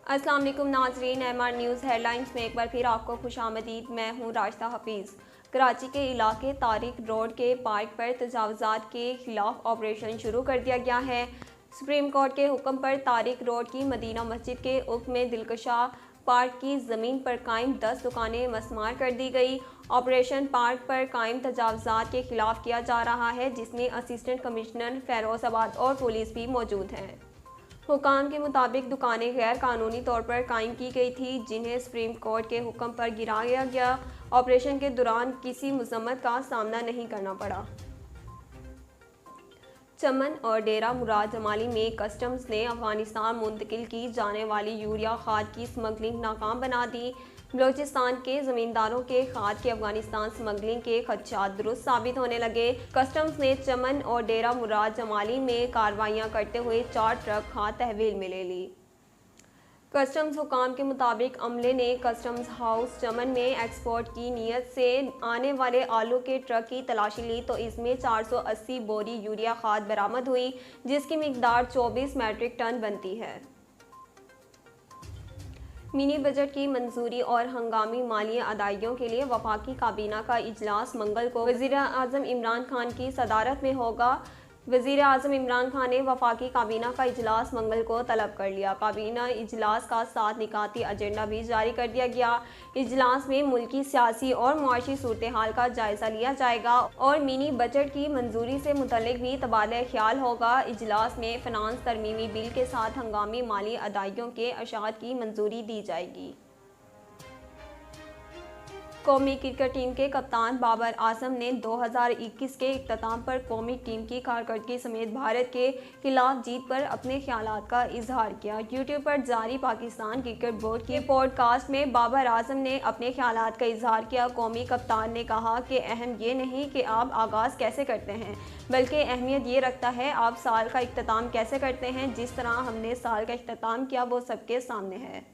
अस्सलाम वालेकुम नाज़रीन, MR न्यूज़ हेडलाइंस में एक बार फिर आपको खुशामदीद। मैं हूँ राशिदा हफीज़। कराची के इलाके तारिक रोड के पार्क पर तजावुज़ात के खिलाफ ऑपरेशन शुरू कर दिया गया है। सुप्रीम कोर्ट के हुक्म पर तारिक रोड की मदीना मस्जिद के उक्त में दिलकशा पार्क की ज़मीन पर कायम 10 दुकानें मस्मार कर दी गई। ऑपरेशन पार्क पर कायम तजावुज़ात के खिलाफ किया जा रहा है, जिसमें असिस्टेंट कमिश्नर फ़ैरोज़ाबाद और पुलिस भी मौजूद हैं। हुकाम के मुताबिक दुकानें गैर कानूनी तौर पर कायम की गई थी, जिन्हें सुप्रीम कोर्ट के हुक्म पर गिराया गया। ऑपरेशन के दौरान किसी मजम्मत का सामना नहीं करना पड़ा। चमन और डेरा मुराद जमाली में कस्टम्स ने अफगानिस्तान मुंतकिल की जाने वाली यूरिया खाद की स्मगलिंग नाकाम बना दी। बलोचिस्तान के ज़मींदारों के खाद के अफगानिस्तान स्मगलिंग के खदशात दुरुस्त साबित होने लगे। कस्टम्स ने चमन और डेरा मुराद जमाली में कार्रवाइयाँ करते हुए 4 ट्रक खाद तहवील में ले ली। कस्टम्स हुकाम के मुताबिक अमले ने कस्टम्स हाउस चमन में एक्सपोर्ट की नीयत से आने वाले आलू के ट्रक की तलाशी ली, तो इसमें 480 बोरी यूरिया खाद बरामद हुई, जिसकी मिकदार 24 मैट्रिक टन बनती है। मिनी बजट की मंजूरी और हंगामी माली अदायगियों के लिए वफाकी काबीना का इजलास मंगल को वज़ीर आज़म इमरान खान की सदारत में होगा। वज़ीर आज़म इमरान खान ने वफाकी काबीना का इजलास मंगल को तलब कर लिया। काबीना इजलास का 7 निकाती एजेंडा भी जारी कर दिया गया। इजलास में मुल्की सियासी और मुआशी सूरत हाल का जायज़ा लिया जाएगा और मिनी बजट की मंजूरी से मुतल्लिक भी तबादला ख्याल होगा। इजलास में फिनांस तरमीमी बिल के साथ हंगामी माली अदायगियों के अशात की मंजूरी दी जाएगी। कौमी क्रिकेट टीम के कप्तान बाबर आजम ने 2021 के इख्तिताम पर कौमी टीम की कारकर्दगी समेत भारत के खिलाफ जीत पर अपने ख्यालात का इजहार किया। यूट्यूब पर जारी पाकिस्तान क्रिकेट बोर्ड की पॉडकास्ट में बाबर आजम ने अपने ख्यालात का इजहार किया। कौमी कप्तान ने कहा कि अहम ये नहीं कि आप आगाज़ कैसे करते हैं, बल्कि अहमियत ये रखता है आप साल का इख्तिताम कैसे करते हैं। जिस तरह हमने साल का इख्तिताम किया वो सबके सामने है।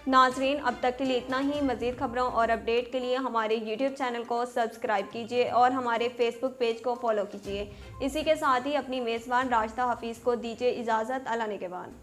नाजरीन, अब तक के लिए इतना ही। मज़ीद खबरों और अपडेट के लिए हमारे YouTube चैनल को सब्सक्राइब कीजिए और हमारे Facebook पेज को फॉलो कीजिए। इसी के साथ ही अपनी मेज़बान राशिदा हफीज़ को दीजिए इजाज़त। अल्लाह ने के बाद।